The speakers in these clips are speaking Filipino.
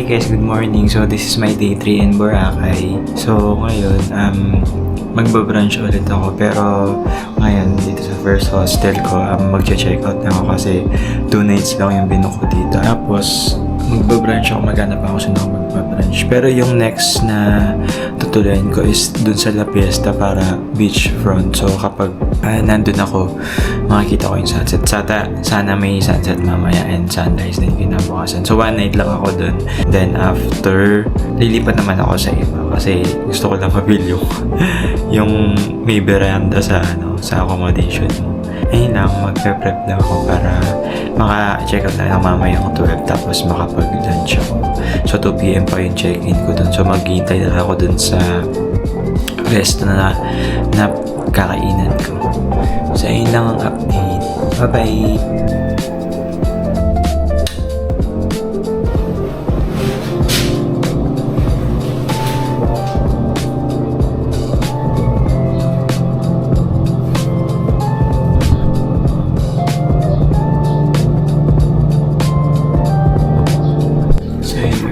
Hi guys, good morning. So this is my day 3 in Boracay. So ngayon, magbabrunch ulit ako. Pero ngayon, dito sa first hostel ko, magche-check out na ako kasi 2 nights lang yung binuko dito. Tapos, magbabrunch ako, maghanap ako sa magbabrunch. Pero yung next na tutuloyin ko is dun sa La Fiesta para beachfront. So kapag nandun ako, makikita ko yung sunset. Sana may sunset mamaya and sunrise din kinabukasan. So 1 night lang ako dun. Then after, lilipat naman ako sa iba kasi gusto ko lang mabili yung may veranda sa accommodation mo. Ayun lang, magpe-prep na ako para maka-check out na lang mamayang 12 tapos makapag-lunch ako. So 2 PM pa yung check-in ko dun. So maghihintay na ako dun sa resto na kakainan ko. So ayun lang ang update. Bye-bye!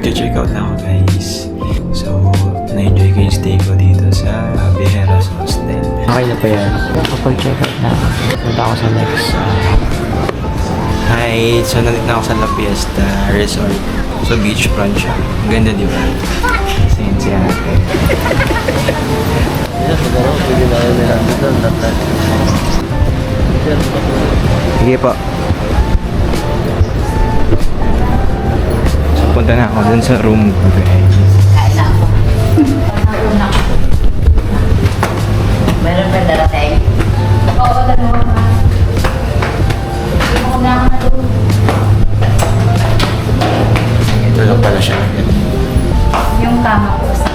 Check out na ako guys. So, na-enjoy ko yung stay ko dito sa Viveros Hostel. Okay na pa yan. Kapag check out na ako, punta ako sa next. Hi! So, nandito na ako sa La Fiesta Resort. So, beachfront siya. Ang ganda di ba? Siya natin. Sige po. Punta na ako dun sa room ko guys. Kain na ako. Room na ako. Meron pa darating? Oo, dalawa ka. Hindi na ako na doon. Ito lang pala siya. Yung kama ko sa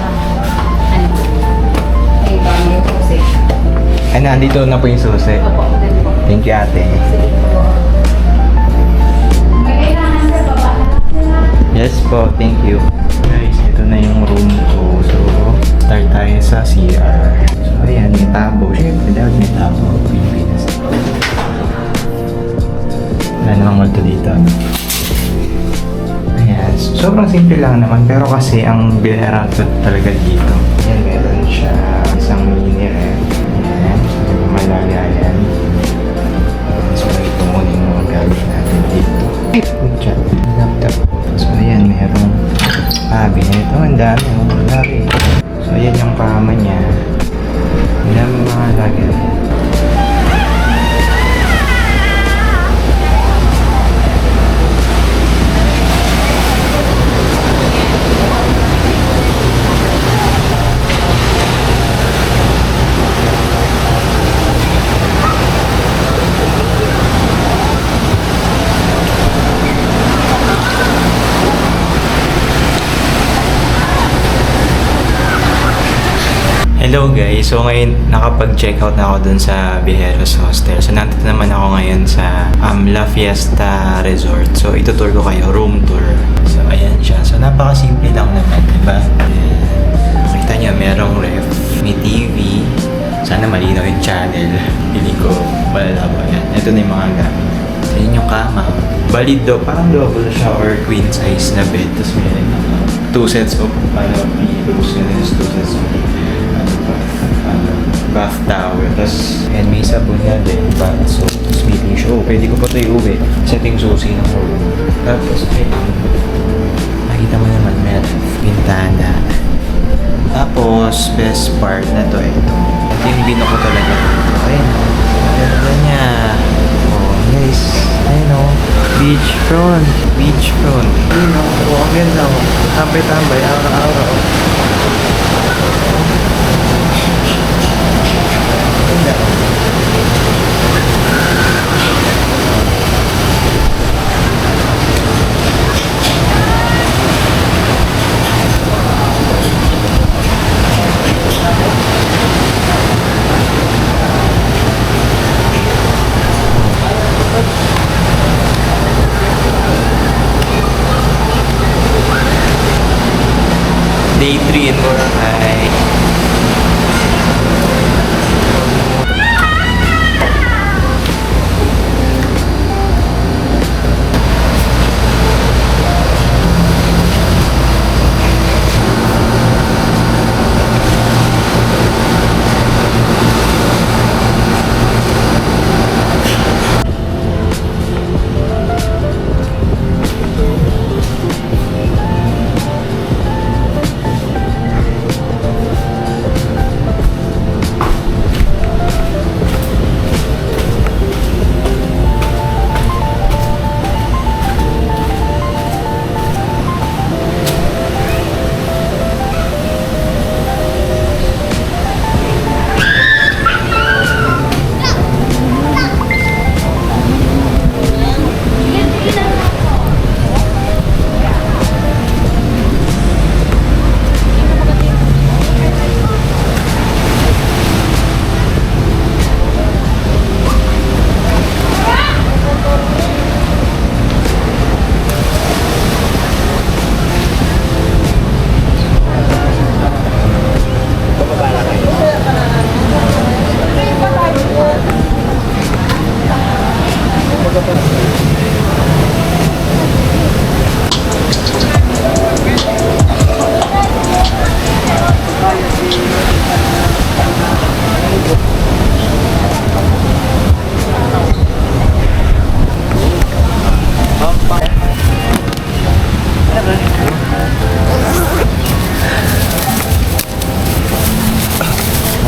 may bangin ko siya. Ay, nandito na po yung susi. Opo, din po. Thank you ate. Sige po. May kailangan sa baba na lang sila. Yes po, thank you. Guys, ito na yung room ko. So, start tayo sa CR. So, ayan, may tabo. Siyempre, dapat may tabo. Pilipinas. Wala namang multo dito. Ayan, sobrang simple lang naman. Pero kasi, ang binaratot talaga dito. Ayan, meron siya isang mini ref. Ayan, malagayan. So, ito muna yung mga gamit natin dito. Ay, putya. Laptop. So, ayan, merong cabinet. Ito, ang dami. Ang laki. So, ayan yung kama niya. Ang dami mga lagay. Hello guys, so ngayon nakapag-check out na ako dun sa Viveros Hostel. So nandito naman ako ngayon sa La Fiesta Resort. So itutour ko kayo, room tour. So ayan siya. So napaka-simple lang naman, diba? Makita nyo, merong ref, may TV. Sana malinaw yung channel. Pili ko, malalabo yan. Ito na yung mga gamit. So yun yung kama. Balid daw, parang double siya or queen size na bed. Tapos may 2 sets of may rose and 2 sets of bath towel. Tapos, and may sabon na din. Bath soap. Tapos may tissue. Oh, pwede ko pa ito iuwi. Setting susi ng room. Tapos, nakita mo naman, may pintana. Tapos, best part na to, ito. Ito yung binuko talaga. Ayun. Ganda niya. Oh, guys. Ayun o. Beachfront. Beachfront. Ayun o. Oh, ang ganda o. Tambay-tambay. Aura-aura o. Day 3 in Boracay.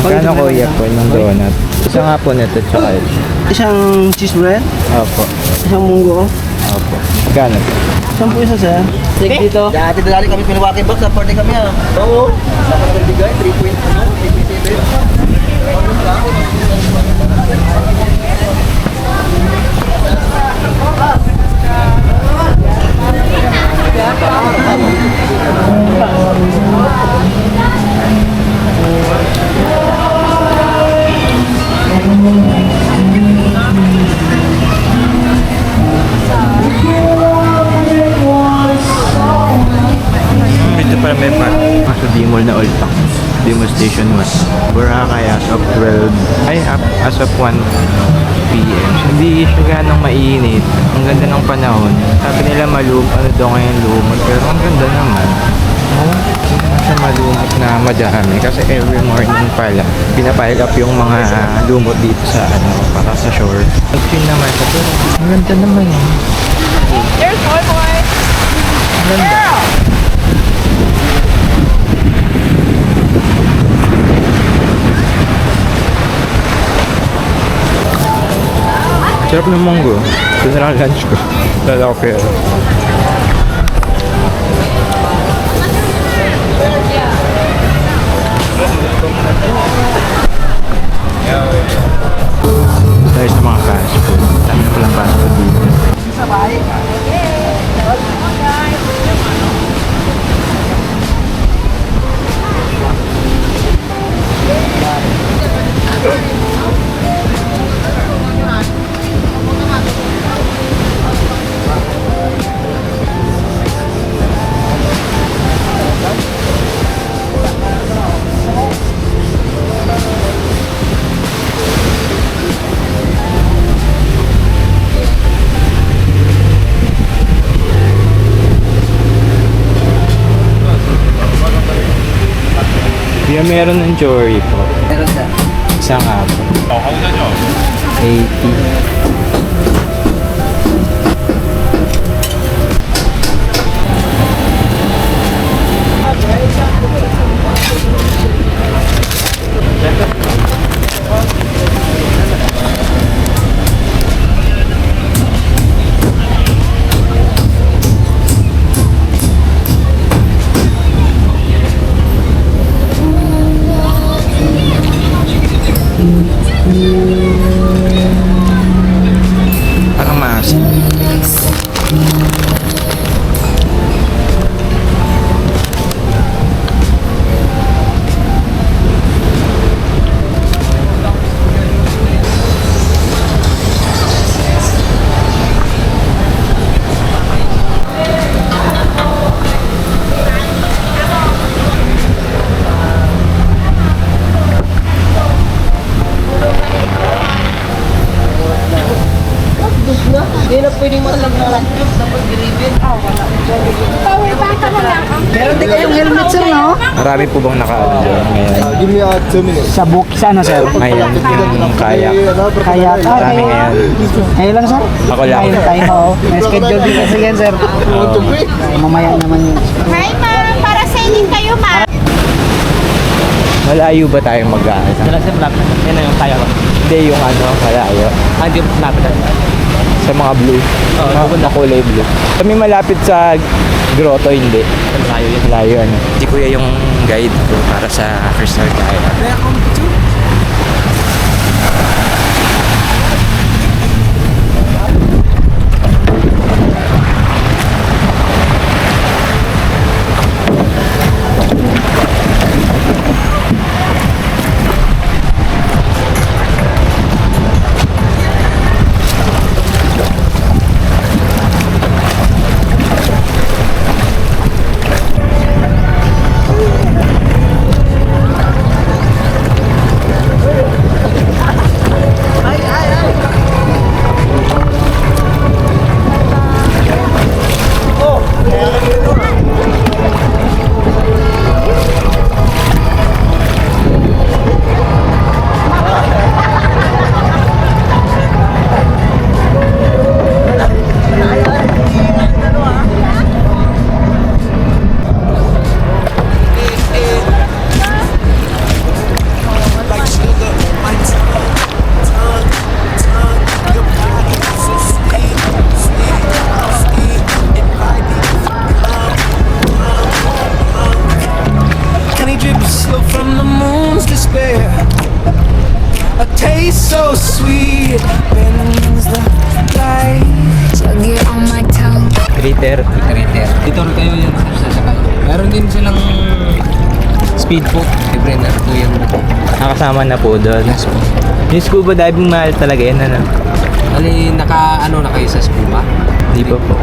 Kano kuya po ng donut? Isa nga po nito, tsaka ito. Isang cheese bread, Opo. isang munggo. Opo. Kano po? Saan po isa, sir? Take dito. Dati dali kami pinawaki box, sa party kami ha. Oo. Dapat nagbigay, 3.8. Ito pala may part. Nasa Dimol na Old Town. Dimol Station 1. Boracay as of 12. As of 1 PM. Hindi siya ganong mainit. Ang ganda ng panahon. Sabi nila ano daw ngayon lumot. Pero ang ganda naman. Oh, hindi naman siya malumot na madami. Kasi every morning pala, pinapile up yung mga lumot dito sa para sa shore. Pag-clean naman sa pero ang ganda naman eh. There's one boy. Ang ganda. Sarap ng munggo. Ito na lang lunch ko. Lala ko pera. Dahil sa mga fast food. Dami na palang fast food dito. Kaya meron ng Jory po. Meron, sir. Isang apo. 80. Parang maasim. Hindi na pwedeng matalab na lang. Dapat gribin. Power bank mo lang. Meron din kayong helmet, sir, no? Marami po bang nakaano dyan ngayon? Give me 2 minutes. Sa book, sa ano, sir? Ngayon, yung kayak. Kaya, Marami ngayon. Ngayon lang, sir? Ako lang. Ngayon tayo, oo. May schedule din kasi yan, sir. Mamaya naman yun. Hi, ma'am. Para sa inyo kayo, ma'am. Malayo ba tayong mag-aasa? Sir, malapit. Yan na yung kaya ko. Hindi yung malayo. Hindi, malapit na. Sa mga blue. Mga kulay blue. Kami malapit sa grotto, hindi. Malayo yun. Malayo, ano. Si Kuya yung guide ko para sa Crystal Kayak. 330. 330. Dito rin kayo yan sasakay. Meron din silang speed po. Libre na po yan. Nakasama na po doon. Yes po. Yung scuba diving mahal talaga yan, ano? Ali, ano na kayo sa scuba? Di pa po.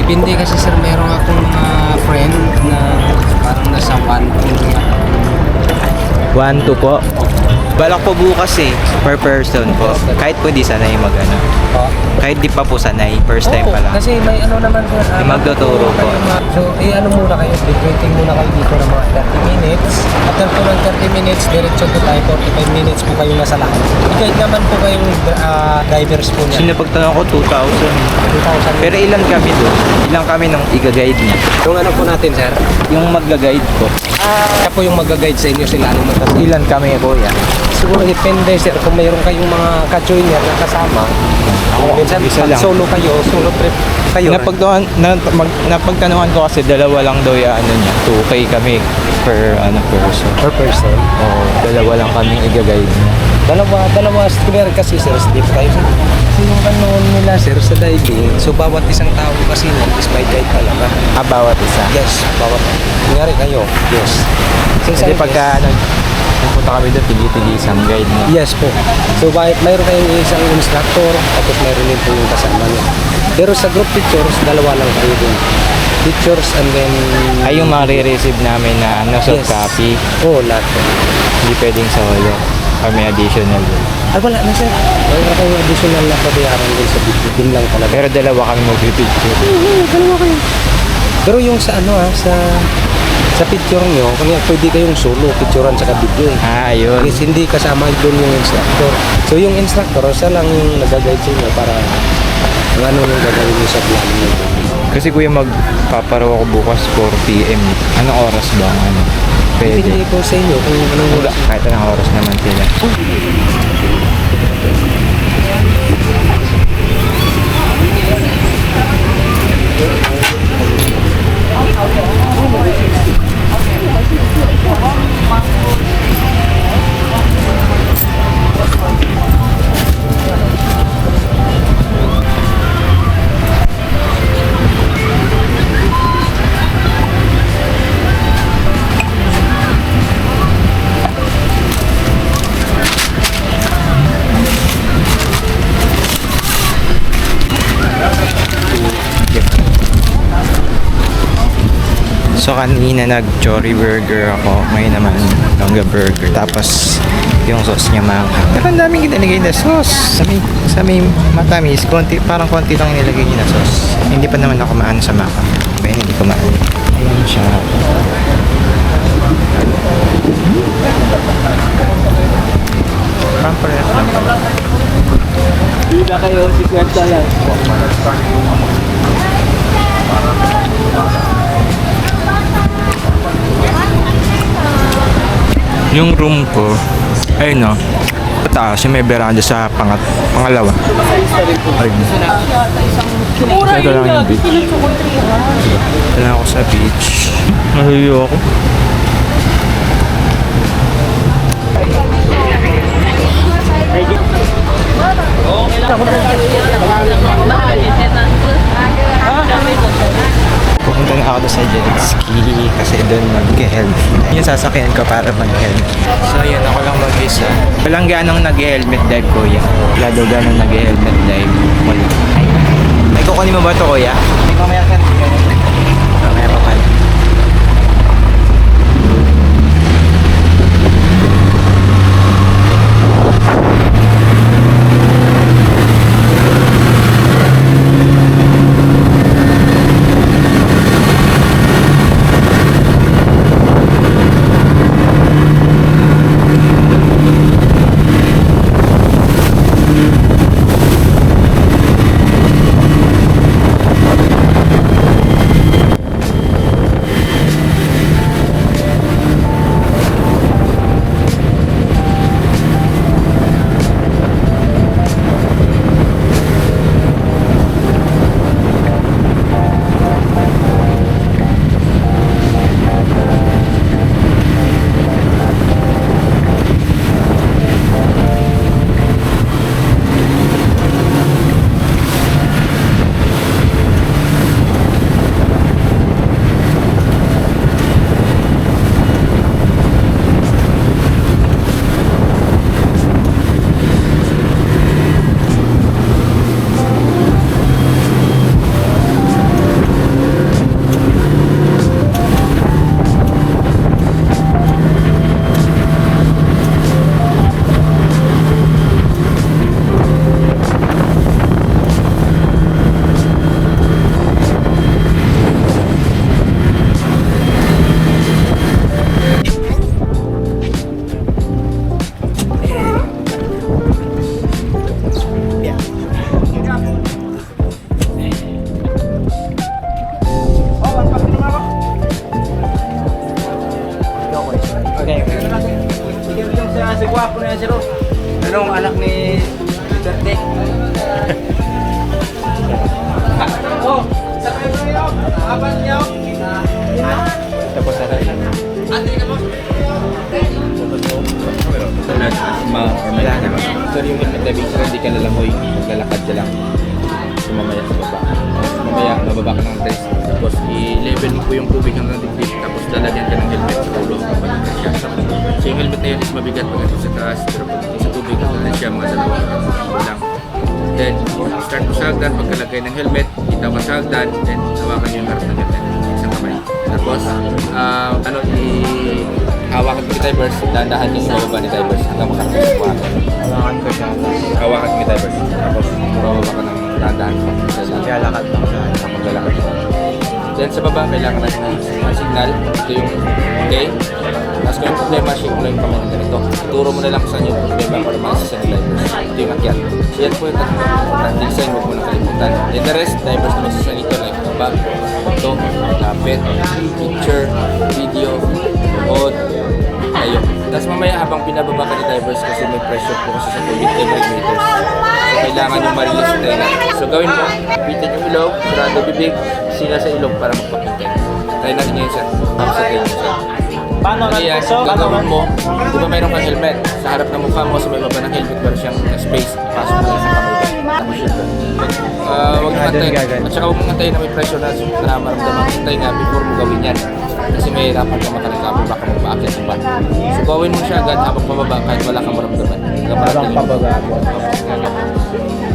Depende kasi sir, meron akong mga friend na parang nasa 1 to po. Balak po bukas eh, per person po. Kahit po di sanay mag-ano. Kahit di pa po sanay, first time pa lang. Kasi may ano naman sir. May magtuturo po. So, ano muna kayo, waiting muna kayo dito ng mga 30 minutes. After po ng 30 minutes, diretso po tayo, 45 minutes po kayo nasa lahat. I-guide naman po kayong drivers po niya. Sino pagtanong ko, 2,000. 2,000. Pero ilan kami doon? Ilan kami nung i-guide niya? Yung ano po natin sir, Yung mag-guide po. siya po yung mag-guide sa inyo sila. Ano matas. Ilan kami po yan? Siguro depende sir, kung mayroon kayong mga ka-joiner na kasama. Minsan, isa pag lang. solo kayo, solo trip kayo. Napagtanungan ko kasi dalawa lang daw yung ano niya. 2K kami per person. Per person. Oo, dalawa lang kami i-guide niya. Dalawa square kasi sir, sleep kayo. Kasi yung ano nila sir sa diving, so bawat isang tao kasi nun is may guide talaga. Bawat isa. Yes, bawat. Kunyari kayo, yes. So, Kasi pagka nagpunta kami doon, tigi-tigi isang guide niya. yes po. So mayroon kayong isang instructor, tapos mayroon din po yung kasama niya. Pero sa group pictures, dalawa lang kayo dun. Pictures and then... Ay, yung re-receive namin na soft Yes. copy, Oo, lahat po. hindi pwedeng solo. Or may additional din. Ay, wala na sir. Mayroon kayong additional na pabayaran din sa video. Din lang talaga. Pero dalawa kami mag-picture. Pero yung sa ano sa picture nyo, kanya pwede kayong solo, picturean sa video eh. Ayun. Yes, hindi kasama doon yung instructor. So yung instructor, siya lang yung nag-guide sa inyo para kung ano yung gagawin nyo sa plan nyo. Kasi kuya, magpaparaw ako bukas 4 PM. Anong oras ba? Ano? Hindi Pwede. po sa inyo kung anong oras. Kahit anong oras naman sila. So kanina nag-Chori Burger ako, ngayon naman Longga Burger. Tapos yung sauce niya maanghang. Pero ang daming nilagay na sauce. Sa may matamis, parang konti lang nilagay niya na sauce. Hindi pa naman ako maano sa maka. Kaya hindi ko maano. Ayan siya. Parang parehas lang. Hindi na kayo, si Kwenta yan. Yung room ko, ayun no, pataas yung may veranda sa pangalawa. Ayun. Ito lang yung beach. Ito lang ako sa beach. Mahiyo ako. Pupunta na ako doon sa jet ski kasi doon mag-helmet. Yung sasakyan ko para mag-helmet. So yun, ako lang mag-isa. Walang ganong nag-helmet dive, kuya. Wala daw ganong nag-helmet dive. Wala. Ay, kukunin mo ba ito, kuya? Mamaya sir. Mamaya pa pala. gwapo na yan, sir. Anong anak ni Duterte? Oh, sakay mo niyo. Aban niyo. Tapos na tayo. Ate ka mo. Wala naman. Sir, yung helmet na big sir, hindi ka lalangoy. Maglalakad ka lang. So, mamaya sa baba. Mamaya, mababa ka ng test. Tapos, i-level mo po yung tubig hanggang dibdib. Tapos, lalagyan ka ng helmet sa ulo. Kapalitan siya. So, yung helmet na yun is mabigat pag nandito sa taas. Pero pag sa tubig, lalagyan siya mga dalawang lang. Then, start mo sa hagdan. Pagkalagay ng helmet, itaw ka sa hagdan. Then, hawakan yung harap ng helmet. Isang kamay. Tapos, hawakan mo ni Tybers, dahan-dahan yung ibababa ni Tybers hanggang makarating sa buhangin. Hawakan ko siya. Hawakan mo ni Tybers, tapos bababa ka ng dahan-dahan pa. Lalakad lang sa akin. Maglalakad ka. Then sa baba, kailangan natin ng signal. Ito yung okay. Tapos kung yung problema, shake mo lang yung kamay ng ganito. Turo mo na lang kung saan yung problema para makasasa ni Tybers. Ito yung akyat. So yan po yung tatlong design, huwag mo na kalimutan. Then the rest, Tybers na masasa nito like bag, photo, lapit, picture, video, remote, tayo. Tapos mamaya habang pinababa ka ni Tybers kasi may pressure po kasi sa tubig 10 meters. So kailangan yung ma-release yung tenga. So gawin mo, pitin yung ilog, sarado bibig, sila sa ilog para magpapintay. Try natin ngayon sir, tapos sa tenga sir. Paano Ano yan, gagawin mo, di ba mayroon kang helmet? Sa harap ng mukha mo, sa may baba ng helmet, meron siyang space, pasok mo lang sa kamay ka. Tapos yun sir. Huwag mo antayin. At saka huwag mo antayin na may pressure na maramdaman sa tenga before mo gawin yan. Kasi may hirapan ka makalagabol, baka magpaakit sa ba. So gawin mo siya agad habang pababa kahit wala kang maramdaman. Parang pabagabo.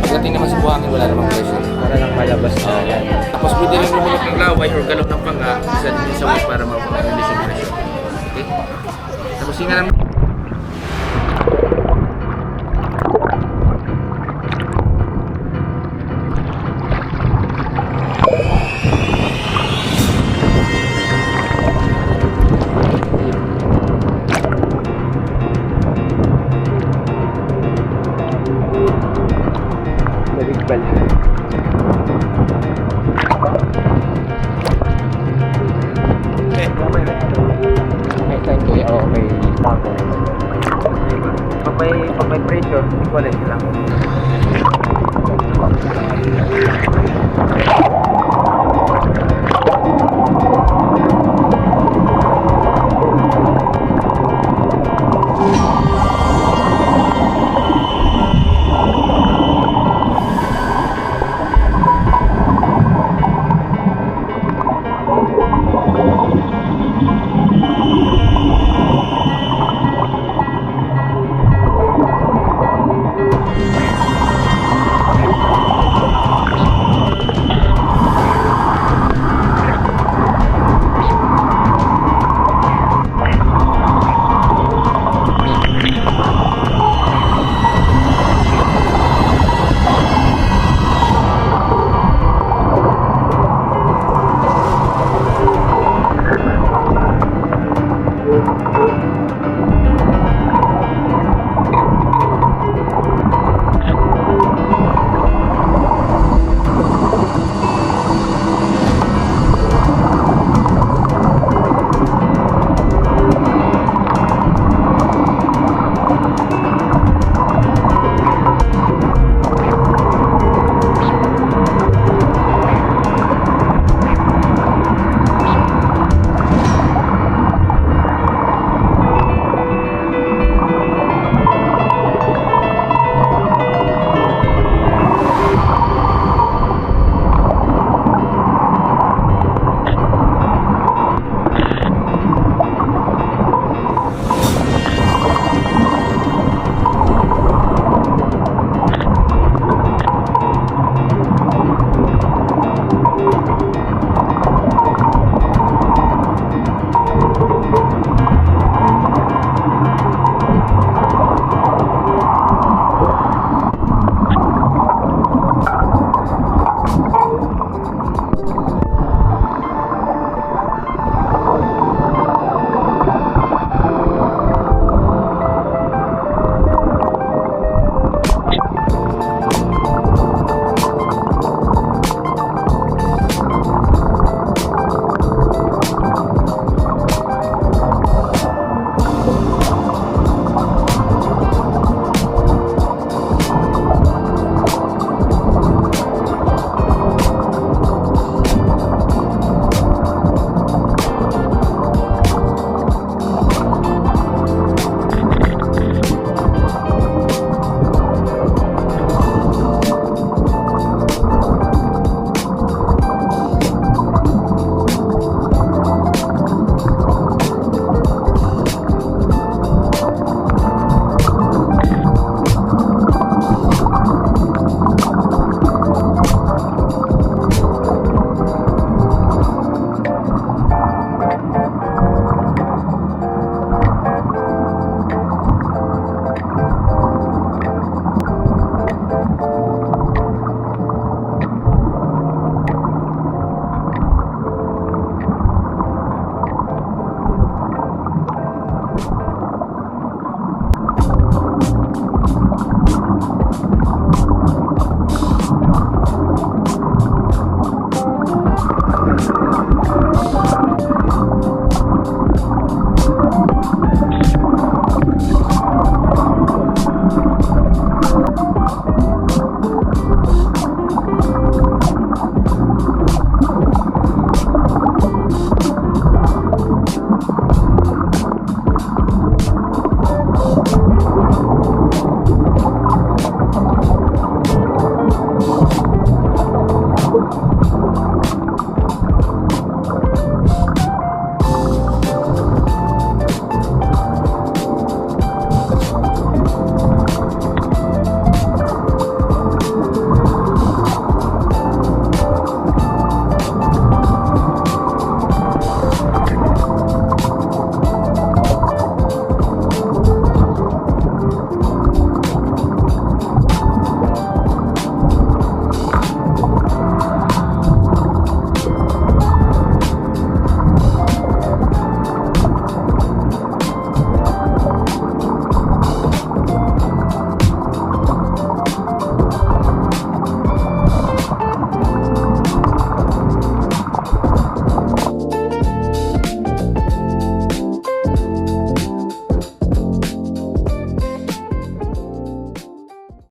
Pagdating naman sa buhangin, wala namang pressure. Para lang malabas na yan. Tapos pwede rin lumulok ng laway or galok ng panga sa way para ma-release yung pressure. Okay? Tapos hinga naman. May time ko yan. Oo, may bago. Pag may pressure, equalize lang.